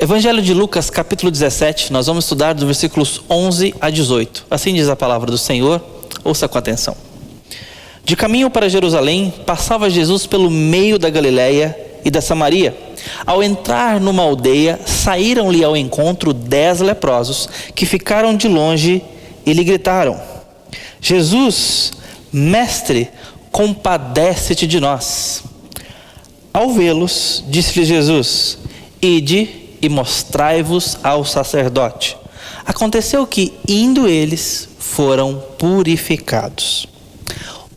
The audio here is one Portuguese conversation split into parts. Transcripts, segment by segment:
Evangelho de Lucas, capítulo 17, nós vamos estudar dos versículos 11 a 18. Assim diz a palavra do Senhor, ouça com atenção. De caminho para Jerusalém, passava Jesus pelo meio da Galileia e da Samaria. Ao entrar numa aldeia, saíram-lhe ao encontro 10 leprosos, que ficaram de longe e lhe gritaram: Jesus, mestre, compadece-te de nós. Ao vê-los, disse-lhe Jesus: Ide e mostrai-vos ao sacerdote. Aconteceu que, indo eles, foram purificados.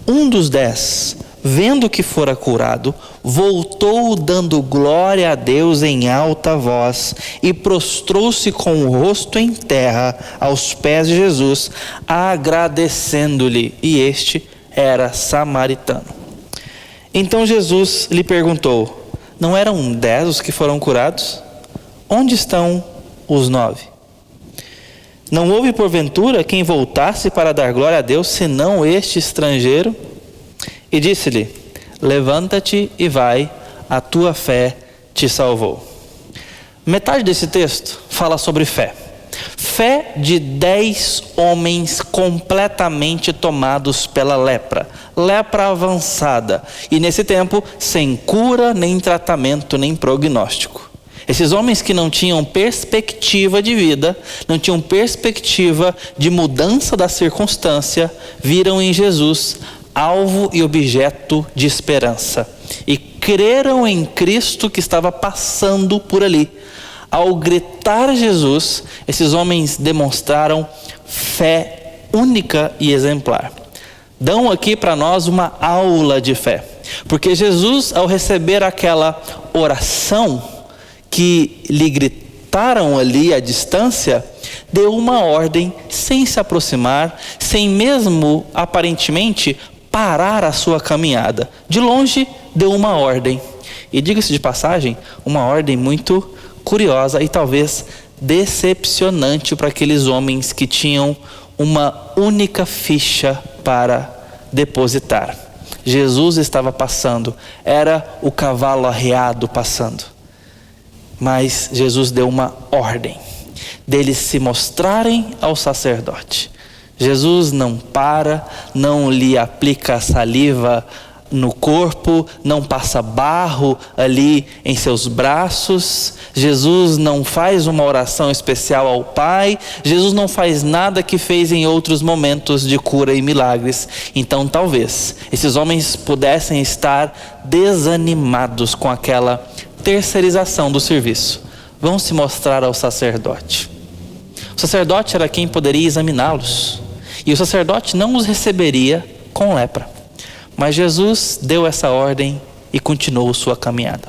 Um dos 10, vendo que fora curado, voltou dando glória a Deus em alta voz e prostrou-se com o rosto em terra aos pés de Jesus, agradecendo-lhe. E este era samaritano. Então Jesus lhe perguntou: Não eram 10 os que foram curados? Onde estão os 9? Não houve porventura quem voltasse para dar glória a Deus, senão este estrangeiro? E disse-lhe: Levanta-te e vai, a tua fé te salvou. Metade desse texto fala sobre fé. Fé de 10 homens completamente tomados pela lepra avançada, e nesse tempo sem cura, nem tratamento, nem prognóstico. Esses homens que não tinham perspectiva de vida, não tinham perspectiva de mudança da circunstância, viram em Jesus alvo e objeto de esperança e creram em Cristo que estava passando por ali. Ao gritar Jesus, esses homens demonstraram fé única e exemplar. Dão aqui para nós uma aula de fé, porque Jesus, ao receber aquela oração que lhe gritaram ali à distância, deu uma ordem sem se aproximar, sem mesmo aparentemente parar a sua caminhada. De longe deu uma ordem, e diga-se de passagem, uma ordem muito curiosa e talvez decepcionante para aqueles homens que tinham uma única ficha para depositar. Jesus estava passando, era o cavalo arreado passando. Mas Jesus deu uma ordem deles se mostrarem ao sacerdote. Jesus não para, não lhe aplica saliva no corpo, não passa barro ali em seus braços. Jesus não faz uma oração especial ao Pai. Jesus não faz nada que fez em outros momentos de cura e milagres. Então talvez esses homens pudessem estar desanimados com aquela terceirização do serviço. Vão se mostrar ao sacerdote. O sacerdote era quem poderia examiná-los, e o sacerdote não os receberia com lepra. Mas Jesus deu essa ordem e continuou sua caminhada.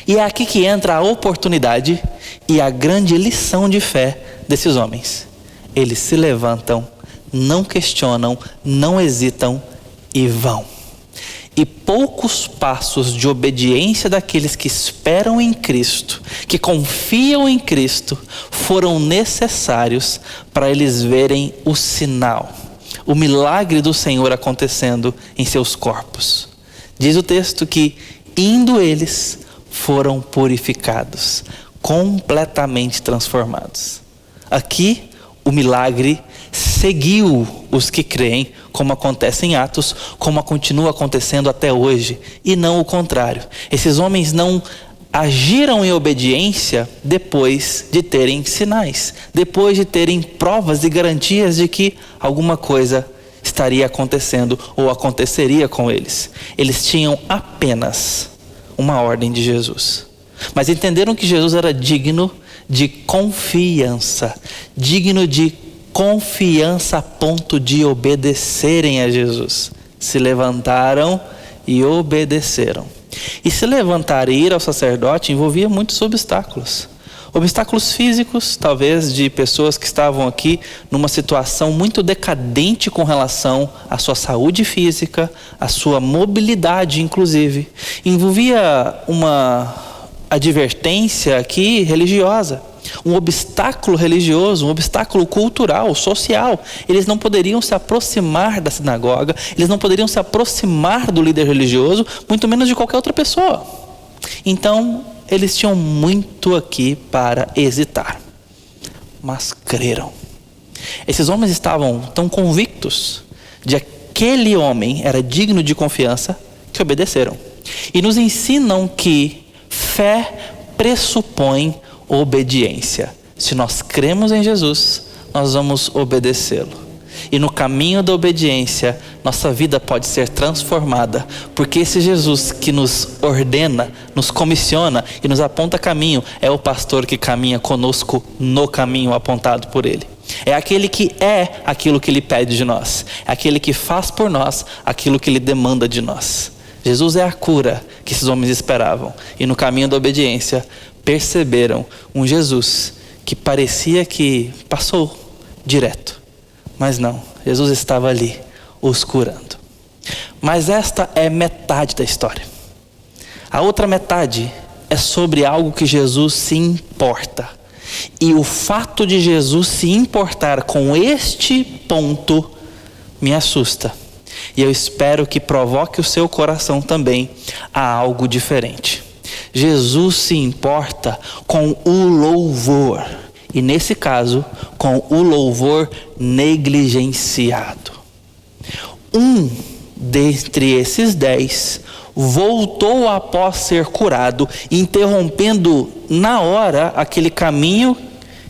E é aqui que entra a oportunidade e a grande lição de fé desses homens. Eles se levantam, não questionam, não hesitam e vão. E poucos passos de obediência daqueles que esperam em Cristo, que confiam em Cristo, foram necessários para eles verem o sinal, o milagre do Senhor acontecendo em seus corpos. Diz o texto que, indo eles, foram purificados, completamente transformados. Aqui, o milagre seguiu os que creem, como acontece em Atos, como continua acontecendo até hoje, e não o contrário. Esses homens não agiram em obediência depois de terem sinais, depois de terem provas e garantias de que alguma coisa estaria acontecendo ou aconteceria com eles. Eles tinham apenas uma ordem de Jesus, mas entenderam que Jesus era digno de confiança, digno de confiança a ponto de obedecerem a Jesus. Se levantaram e obedeceram. E se levantar e ir ao sacerdote envolvia muitos obstáculos. Obstáculos físicos, talvez de pessoas que estavam aqui numa situação muito decadente com relação à sua saúde física, à sua mobilidade inclusive. Envolvia uma advertência aqui religiosa, um obstáculo religioso, um obstáculo cultural, social. Eles não poderiam se aproximar da sinagoga, eles não poderiam se aproximar do líder religioso, muito menos de qualquer outra pessoa. Então, eles tinham muito aqui para hesitar, mas creram. Esses homens estavam tão convictos de que aquele homem era digno de confiança que obedeceram. E nos ensinam que fé pressupõe obediência. Se nós cremos em Jesus, nós vamos obedecê-lo. E no caminho da obediência, nossa vida pode ser transformada, porque esse Jesus que nos ordena, nos comissiona e nos aponta caminho, é o pastor que caminha conosco no caminho apontado por ele. É aquele que é aquilo que ele pede de nós, é aquele que faz por nós aquilo que ele demanda de nós. Jesus é a cura que esses homens esperavam, e no caminho da obediência perceberam um Jesus que parecia que passou direto, mas não, Jesus estava ali os curando. Mas esta é metade da história. A outra metade é sobre algo que Jesus se importa. E o fato de Jesus se importar com este ponto me assusta. E eu espero que provoque o seu coração também a algo diferente. Jesus se importa com o louvor. E nesse caso, com o louvor negligenciado. Um dentre esses 10 voltou após ser curado, interrompendo na hora aquele caminho,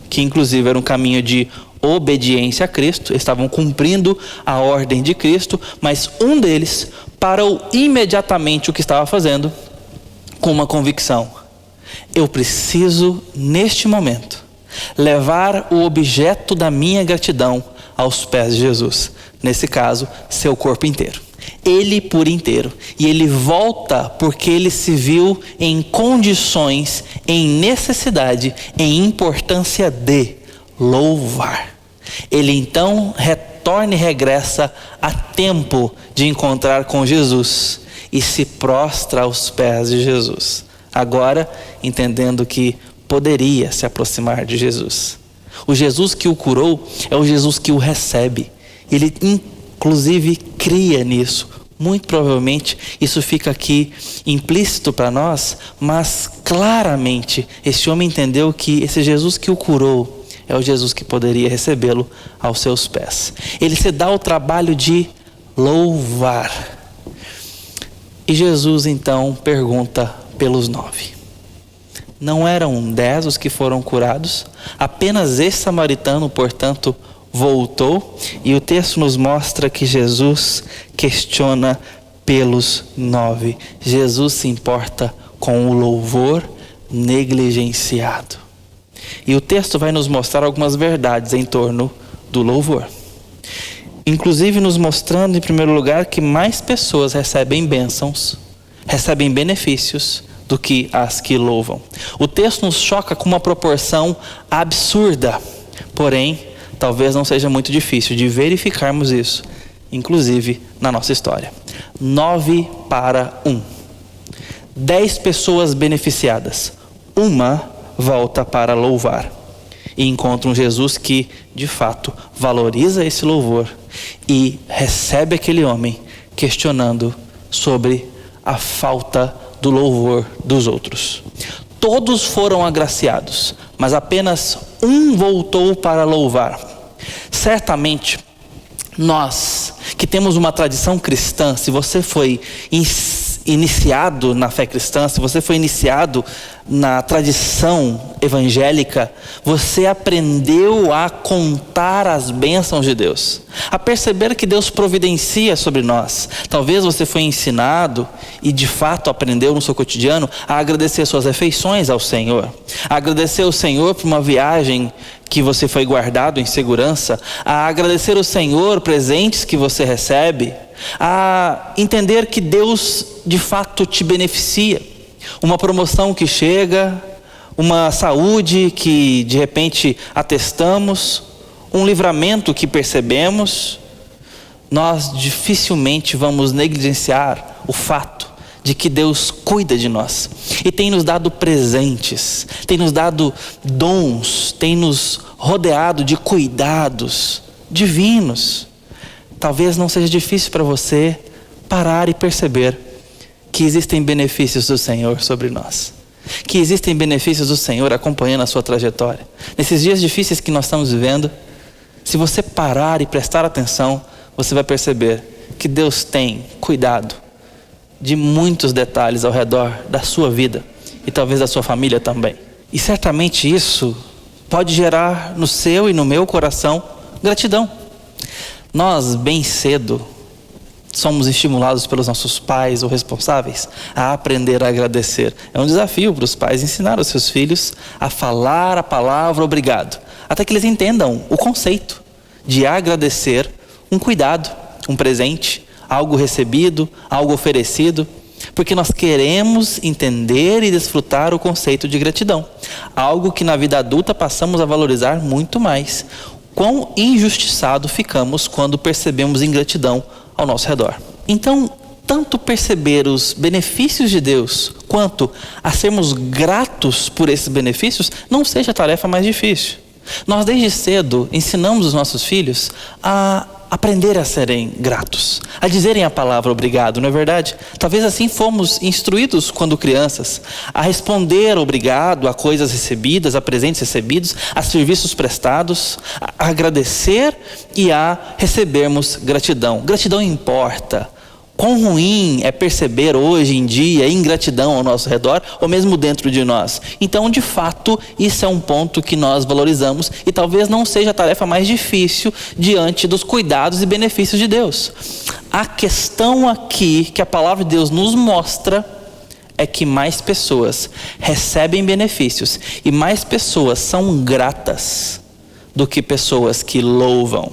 que inclusive era um caminho de obediência a Cristo. Estavam cumprindo a ordem de Cristo, mas um deles parou imediatamente o que estava fazendo, com uma convicção: eu preciso, neste momento, levar o objeto da minha gratidão aos pés de Jesus. Nesse caso, seu corpo inteiro. Ele por inteiro. E ele volta porque ele se viu em condições, em necessidade, em importância de louvar. Ele então retorna e regressa a tempo de encontrar com Jesus e se prostra aos pés de Jesus. Agora, entendendo que poderia se aproximar de Jesus. O Jesus que o curou é o Jesus que o recebe. Ele inclusive cria nisso. Muito provavelmente isso fica aqui implícito para nós, mas claramente esse homem entendeu que esse Jesus que o curou é o Jesus que poderia recebê-lo aos seus pés. Ele se dá o trabalho de louvar. E Jesus então pergunta pelos 9. Não eram 10 os que foram curados? Apenas esse samaritano, portanto, voltou. E o texto nos mostra que Jesus questiona pelos 9. Jesus se importa com o louvor negligenciado. E o texto vai nos mostrar algumas verdades em torno do louvor. Inclusive nos mostrando, em primeiro lugar, que mais pessoas recebem bênçãos, recebem benefícios, do que as que louvam. O texto nos choca com uma proporção absurda, porém, talvez não seja muito difícil de verificarmos isso, inclusive na nossa história. 9 para 1. 10 pessoas beneficiadas. Uma volta para louvar e encontra um Jesus que, de fato, valoriza esse louvor e recebe aquele homem questionando sobre a falta do louvor dos outros. Todos foram agraciados, mas apenas um voltou para louvar. Certamente, nós que temos uma tradição cristã, se você foi iniciado na fé cristã, se você foi iniciado na tradição evangélica, você aprendeu a contar as bênçãos de Deus, a perceber que Deus providencia sobre nós. Talvez você foi ensinado e de fato aprendeu no seu cotidiano a agradecer suas refeições ao Senhor, a agradecer ao Senhor por uma viagem que você foi guardado em segurança, a agradecer ao Senhor presentes que você recebe, a entender que Deus de fato te beneficia, uma promoção que chega, uma saúde que de repente atestamos, um livramento que percebemos. Nós dificilmente vamos negligenciar o fato de que Deus cuida de nós e tem nos dado presentes, tem nos dado dons, tem nos rodeado de cuidados divinos. Talvez não seja difícil para você parar e perceber que existem benefícios do Senhor sobre nós. que existem benefícios do Senhor acompanhando a sua trajetória. Nesses dias difíceis que nós estamos vivendo, se você parar e prestar atenção, você vai perceber que Deus tem cuidado de muitos detalhes ao redor da sua vida e talvez da sua família também. E certamente isso pode gerar no seu e no meu coração gratidão. Nós, bem cedo, somos estimulados pelos nossos pais ou responsáveis a aprender a agradecer. É um desafio para os pais ensinar os seus filhos a falar a palavra obrigado, até que eles entendam o conceito de agradecer um cuidado, um presente, algo recebido, algo oferecido, porque nós queremos entender e desfrutar o conceito de gratidão, algo que na vida adulta passamos a valorizar muito mais. Quão injustiçado ficamos quando percebemos ingratidão ao nosso redor. Então, tanto perceber os benefícios de Deus, quanto a sermos gratos por esses benefícios, não seja a tarefa mais difícil. Nós desde cedo ensinamos os nossos filhos a aprender a serem gratos, a dizerem a palavra obrigado, não é verdade? Talvez assim fomos instruídos quando crianças, a responder obrigado a coisas recebidas, a presentes recebidos, a serviços prestados, a agradecer e a recebermos gratidão. Gratidão importa. Quão ruim é perceber hoje em dia ingratidão ao nosso redor ou mesmo dentro de nós. Então, de fato, isso é um ponto que nós valorizamos e talvez não seja a tarefa mais difícil diante dos cuidados e benefícios de Deus. A questão aqui que a palavra de Deus nos mostra é que mais pessoas recebem benefícios e mais pessoas são gratas do que pessoas que louvam.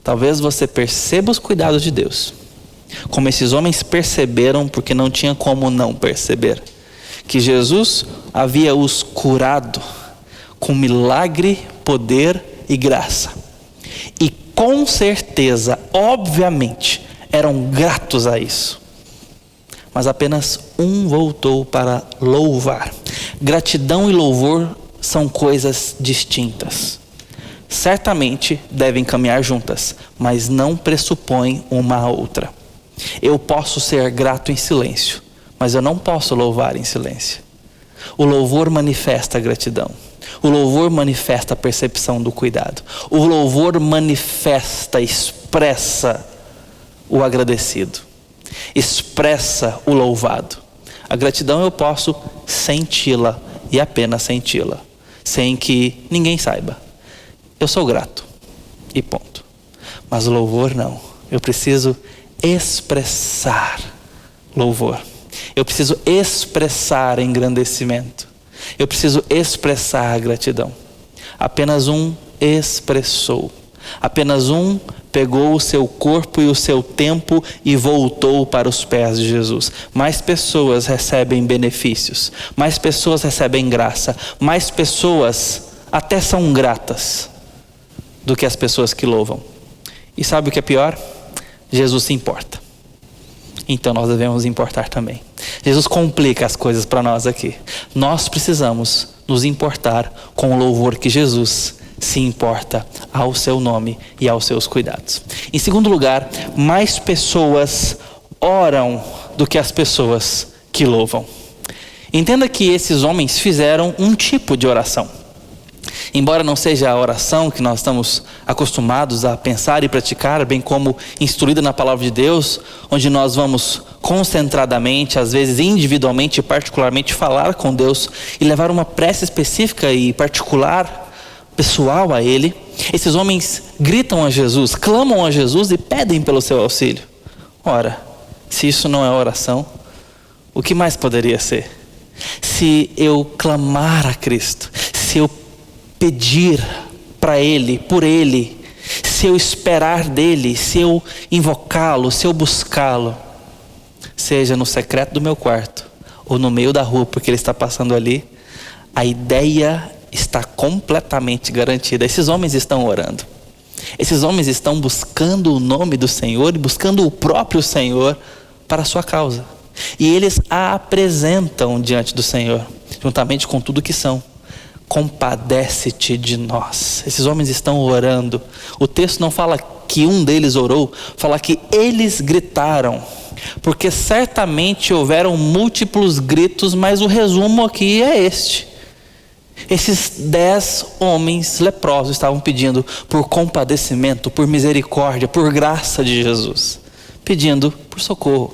Talvez você perceba os cuidados de Deus, como esses homens perceberam, porque não tinha como não perceber, que Jesus havia os curado com milagre, poder e graça. E com certeza, obviamente, eram gratos a isso. Mas apenas um voltou para louvar. Gratidão e louvor são coisas distintas. Certamente devem caminhar juntas, mas não pressupõem uma a outra. Eu posso ser grato em silêncio, mas eu não posso louvar em silêncio. O louvor manifesta a gratidão. O louvor manifesta a percepção do cuidado. O louvor manifesta, expressa o agradecido. Expressa o louvado. A gratidão eu posso senti-la e apenas senti-la, sem que ninguém saiba. Eu sou grato e ponto. Mas o louvor não. Eu preciso expressar louvor. Eu preciso expressar engrandecimento. Eu preciso expressar gratidão. Apenas um expressou. Apenas um pegou o seu corpo e o seu tempo e voltou para os pés de Jesus. Mais pessoas recebem benefícios. Mais pessoas recebem graça. Mais pessoas até são gratas do que as pessoas que louvam. E sabe o que é pior? Jesus se importa. Então nós devemos importar também. Jesus complica as coisas para nós aqui. Nós precisamos nos importar com o louvor que Jesus se importa ao seu nome e aos seus cuidados. Em segundo lugar, mais pessoas oram do que as pessoas que louvam. Entenda que esses homens fizeram um tipo de oração. Embora não seja a oração que nós estamos acostumados a pensar e praticar, bem como instruída na palavra de Deus, onde nós vamos concentradamente, às vezes individualmente e particularmente falar com Deus e levar uma prece específica e particular, pessoal a Ele, esses homens gritam a Jesus, clamam a Jesus e pedem pelo seu auxílio. Ora, se isso não é oração, o que mais poderia ser? Se eu clamar a Cristo, se eu pedir para Ele, por Ele, se eu esperar dEle, se eu invocá-lo, se eu buscá-lo, seja no secreto do meu quarto ou no meio da rua, porque Ele está passando ali, a ideia está completamente garantida. Esses homens estão orando. Esses homens estão buscando o nome do Senhor e buscando o próprio Senhor para a sua causa. E eles a apresentam diante do Senhor, juntamente com tudo que são. Compadece-te de nós. Esses homens estão orando. O texto não fala que um deles orou, fala que eles gritaram porque certamente houveram múltiplos gritos, mas o resumo aqui é este. Esses 10 homens leprosos estavam pedindo por compadecimento, por misericórdia, por graça de Jesus, pedindo por socorro.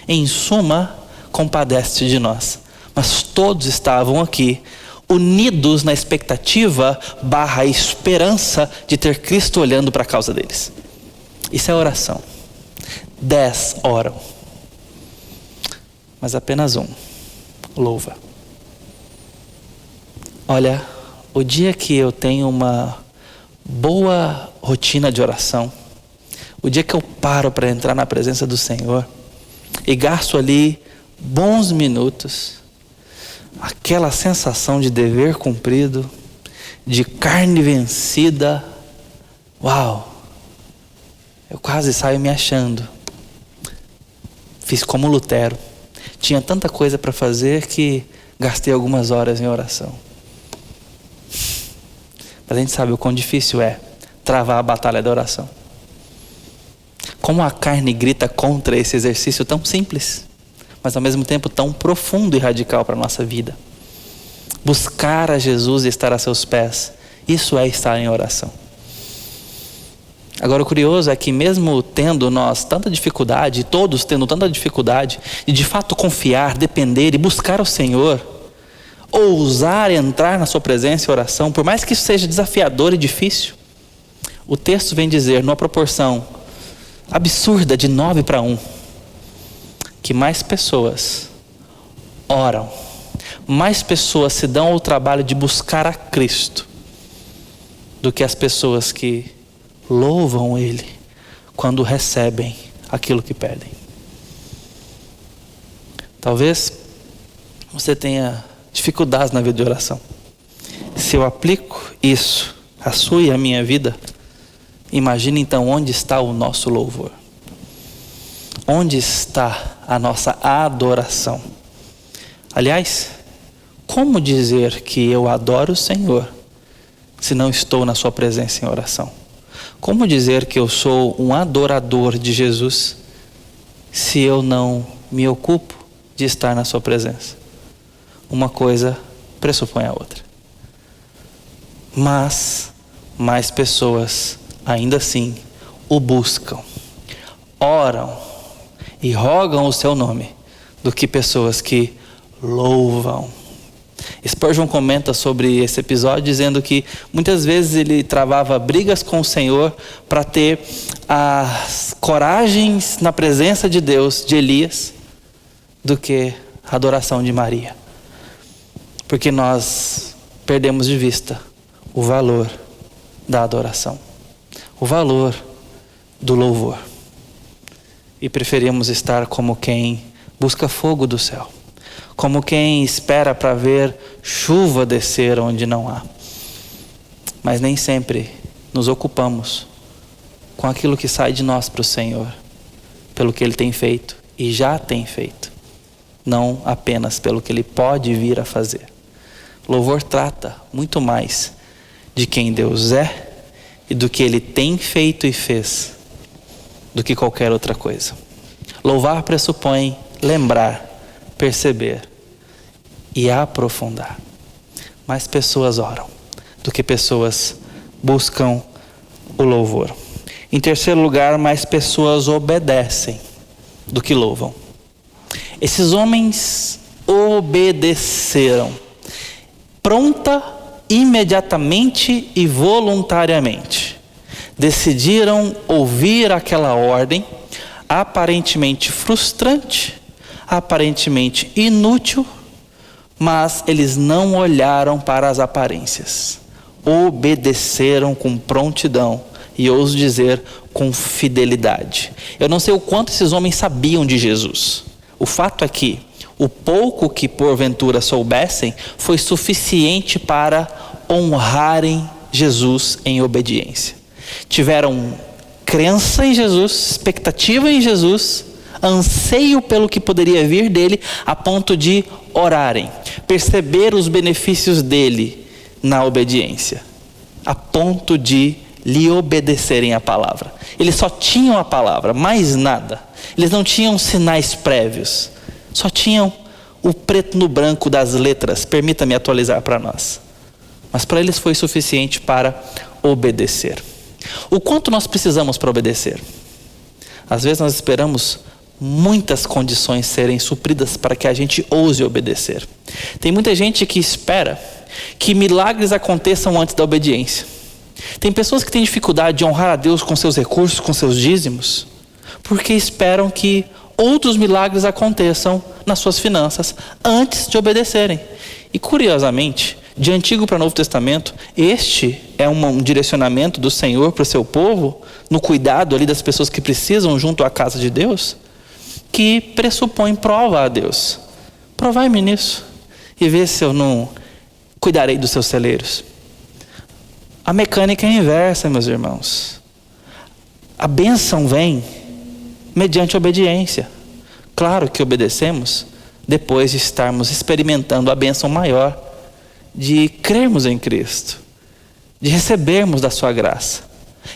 Em suma, compadece de nós. Mas todos estavam aqui unidos na expectativa / esperança de ter Cristo olhando para a causa deles. Isso é oração. 10 oram, mas apenas um louva. Olha, o dia que eu tenho uma boa rotina de oração, o dia que eu paro para entrar na presença do Senhor e gasto ali bons minutos, aquela sensação de dever cumprido, de carne vencida, uau, eu quase saio me achando. Fiz como Lutero, tinha tanta coisa para fazer que gastei algumas horas em oração. Mas a gente sabe o quão difícil é travar a batalha da oração. Como a carne grita contra esse exercício tão simples, mas ao mesmo tempo tão profundo e radical para a nossa vida. Buscar a Jesus e estar a seus pés, isso é estar em oração. Agora o curioso é que mesmo tendo nós tanta dificuldade, todos tendo tanta dificuldade, de fato confiar, depender e buscar o Senhor, ousar entrar na sua presença e oração, por mais que isso seja desafiador e difícil, o texto vem dizer, numa proporção absurda de 9:1, que mais pessoas oram, mais pessoas se dão ao trabalho de buscar a Cristo, do que as pessoas que louvam Ele quando recebem aquilo que pedem. Talvez você tenha dificuldades na vida de oração. Se eu aplico isso à sua e à minha vida, imagine então onde está o nosso louvor. Onde está a nossa adoração? Aliás, como dizer que eu adoro o Senhor se não estou na sua presença em oração? Como dizer que eu sou um adorador de Jesus se eu não me ocupo de estar na sua presença? Uma coisa pressupõe a outra. Mas mais pessoas ainda assim o buscam, oram e rogam o seu nome do que pessoas que louvam. Spurgeon comenta sobre esse episódio dizendo que muitas vezes ele travava brigas com o Senhor para ter as coragens na presença de Deus de Elias do que a adoração de Maria, porque nós perdemos de vista o valor da adoração, o valor do louvor, e preferimos estar como quem busca fogo do céu, como quem espera para ver chuva descer onde não há. Mas nem sempre nos ocupamos com aquilo que sai de nós para o Senhor, pelo que Ele tem feito e já tem feito, não apenas pelo que Ele pode vir a fazer. Louvor trata muito mais de quem Deus é e do que Ele tem feito e fez, do que qualquer outra coisa. Louvar pressupõe lembrar, perceber e aprofundar. Mais pessoas oram do que pessoas buscam o louvor. Em terceiro lugar, mais pessoas obedecem do que louvam. Esses homens obedeceram pronta, imediatamente e voluntariamente. Decidiram ouvir aquela ordem aparentemente frustrante, aparentemente inútil, mas eles não olharam para as aparências. Obedeceram com prontidão e, ouso dizer, com fidelidade. Eu não sei o quanto esses homens sabiam de Jesus. O fato é que o pouco que porventura soubessem foi suficiente para honrarem Jesus em obediência. Tiveram crença em Jesus, expectativa em Jesus, anseio pelo que poderia vir dele, a ponto de orarem, perceber os benefícios dele na obediência, a ponto de lhe obedecerem a palavra. Eles só tinham a palavra, mais nada. Eles não tinham sinais prévios, só tinham o preto no branco das letras. Permita-me atualizar para nós. Mas para eles foi suficiente para obedecer. O quanto nós precisamos para obedecer? Às vezes nós esperamos muitas condições serem supridas para que a gente ouse obedecer. Tem muita gente que espera que milagres aconteçam antes da obediência. Tem pessoas que têm dificuldade de honrar a Deus com seus recursos, com seus dízimos, porque esperam que outros milagres aconteçam nas suas finanças antes de obedecerem. E curiosamente, de Antigo para Novo Testamento, este é um direcionamento do Senhor para o seu povo, no cuidado ali das pessoas que precisam junto à casa de Deus, que pressupõe prova a Deus. Provai-me nisso e vê se eu não cuidarei dos seus celeiros. A mecânica é inversa, meus irmãos. A bênção vem mediante obediência. Claro que obedecemos depois de estarmos experimentando a bênção maior de crermos em Cristo, de recebermos da sua graça.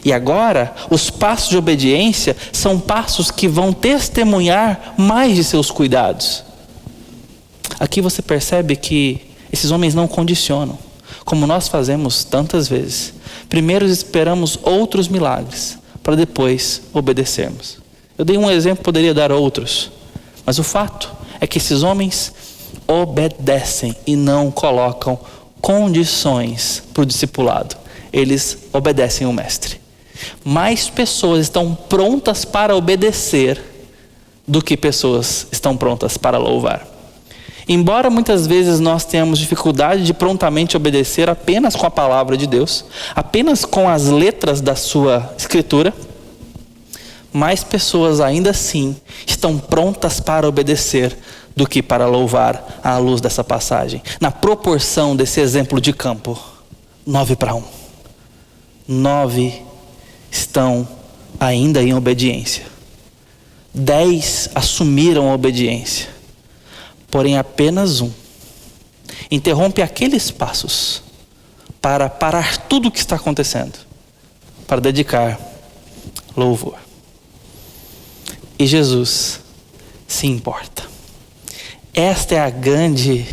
E agora, os passos de obediência são passos que vão testemunhar mais de seus cuidados. Aqui você percebe que esses homens não condicionam, como nós fazemos tantas vezes. Primeiro esperamos outros milagres, para depois obedecermos. Eu dei um exemplo, poderia dar outros. Mas o fato é que esses homens obedecem e não colocam condições para o discipulado. Eles obedecem o mestre. Mais pessoas estão prontas para obedecer do que pessoas estão prontas para louvar. Embora muitas vezes nós tenhamos dificuldade de prontamente obedecer apenas com a palavra de Deus, apenas com as letras da sua escritura, mais pessoas ainda assim estão prontas para obedecer do que para louvar à luz dessa passagem. Na proporção desse exemplo de campo, 9-1. 9 estão ainda em obediência. 10 assumiram a obediência. Porém apenas um interrompe aqueles passos para parar tudo o que está acontecendo, para dedicar louvor. E Jesus se importa. Esta é a grande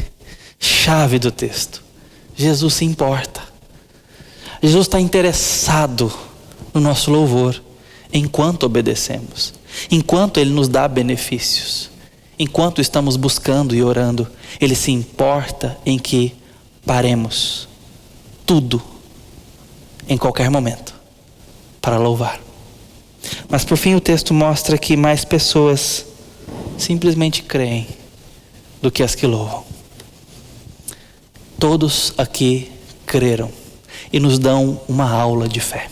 chave do texto. Jesus se importa. Jesus está interessado no nosso louvor enquanto obedecemos, enquanto Ele nos dá benefícios, enquanto estamos buscando e orando. Ele se importa em que paremos tudo em qualquer momento para louvar. Mas por fim o texto mostra que mais pessoas simplesmente creem do que as que louvam. Todos aqui creram e nos dão uma aula de fé.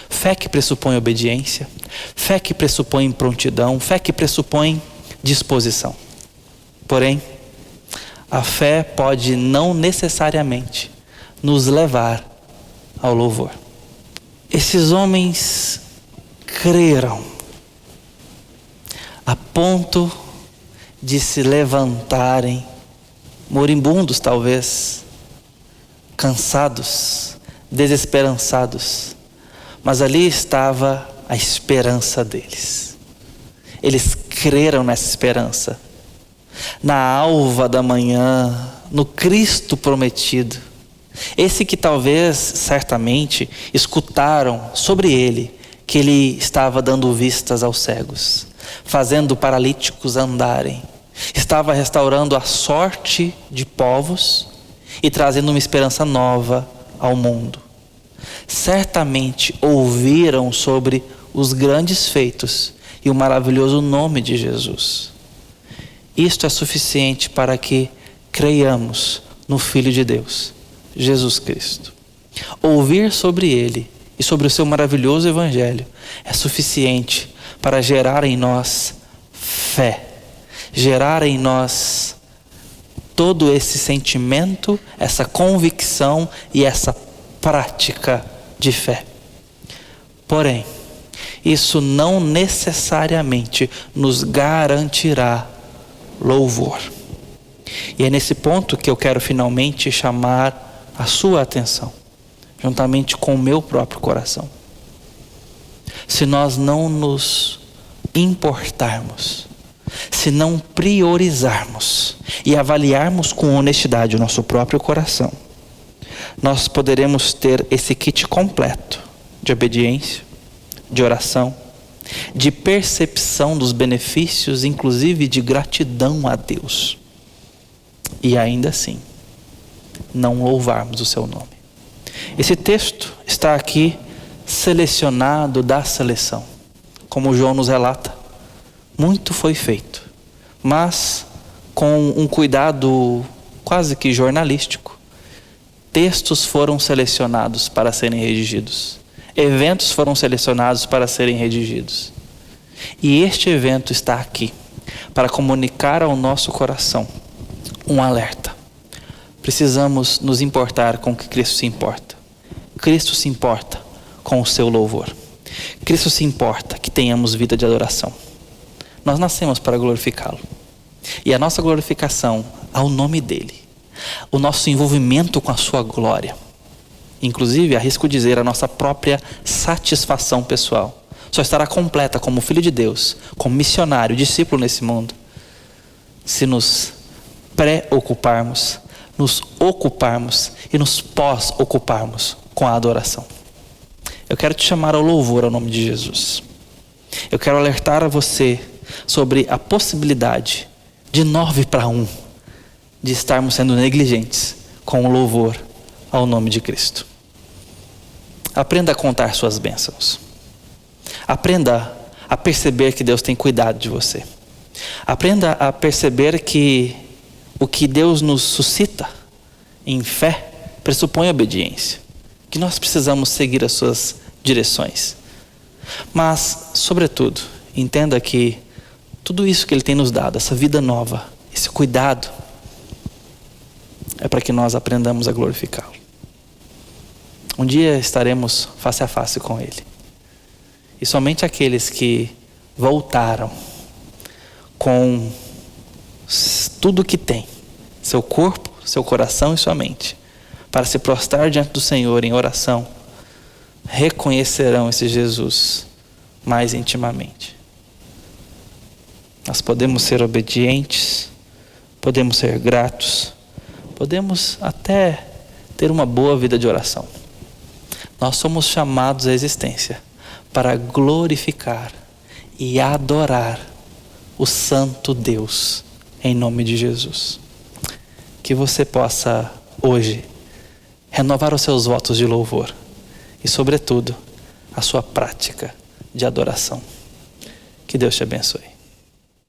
Fé que pressupõe obediência, fé que pressupõe prontidão, fé que pressupõe disposição. Porém, a fé pode não necessariamente nos levar ao louvor. Esses homens creram a ponto de se levantarem, moribundos talvez, cansados, desesperançados, mas ali estava a esperança deles. Eles creram nessa esperança, na alva da manhã, no Cristo prometido, esse que talvez, certamente, escutaram sobre ele, que ele estava dando vistas aos cegos, fazendo paralíticos andarem, estava restaurando a sorte de povos e trazendo uma esperança nova ao mundo. Certamente ouviram sobre os grandes feitos e o maravilhoso nome de Jesus. Isto é suficiente para que creiamos no Filho de Deus, Jesus Cristo. Ouvir sobre Ele e sobre o seu maravilhoso Evangelho é suficiente para gerar em nós fé, gerar em nós todo esse sentimento, essa convicção e essa prática de fé. Porém, isso não necessariamente nos garantirá louvor. E é nesse ponto que eu quero finalmente chamar a sua atenção. juntamente com o meu próprio coração. Se nós não nos importarmos, se não priorizarmos e avaliarmos com honestidade o nosso próprio coração, nós poderemos ter esse kit completo de obediência, de oração, de percepção dos benefícios, inclusive de gratidão a Deus. E ainda assim, não louvarmos o seu nome. Esse texto está aqui selecionado da seleção. Como João nos relata, muito foi feito, mas com um cuidado quase que jornalístico. Textos foram selecionados para serem redigidos. Eventos foram selecionados para serem redigidos. E este evento está aqui para comunicar ao nosso coração um alerta. Precisamos nos importar com o que Cristo se importa. Cristo se importa com o seu louvor. Cristo se importa que tenhamos vida de adoração. Nós nascemos para glorificá-lo. E a nossa glorificação ao nome dele, o nosso envolvimento com a sua glória, inclusive, arrisco dizer, a nossa própria satisfação pessoal, só estará completa como filho de Deus, como missionário, discípulo nesse mundo, se nos preocuparmos, nos ocuparmos e nos pós-ocuparmos com a adoração. Eu quero te chamar ao louvor ao nome de Jesus. Eu quero alertar a você sobre a possibilidade de 9-1 de estarmos sendo negligentes com o louvor ao nome de Cristo. Aprenda a contar suas bênçãos. Aprenda a perceber que Deus tem cuidado de você. Aprenda a perceber que o que Deus nos suscita em fé pressupõe obediência. Que nós precisamos seguir as suas direções. Mas, sobretudo, entenda que tudo isso que Ele tem nos dado, essa vida nova, esse cuidado, é para que nós aprendamos a glorificá-lo. Um dia estaremos face a face com Ele. E somente aqueles que voltaram com tudo que tem, seu corpo, seu coração e sua mente, para se prostrar diante do Senhor em oração, reconhecerão esse Jesus mais intimamente. Nós podemos ser obedientes, podemos ser gratos, podemos até ter uma boa vida de oração. Nós somos chamados à existência para glorificar e adorar o Santo Deus em nome de Jesus. Que você possa hoje renovar os seus votos de louvor e, sobretudo, a sua prática de adoração. Que Deus te abençoe.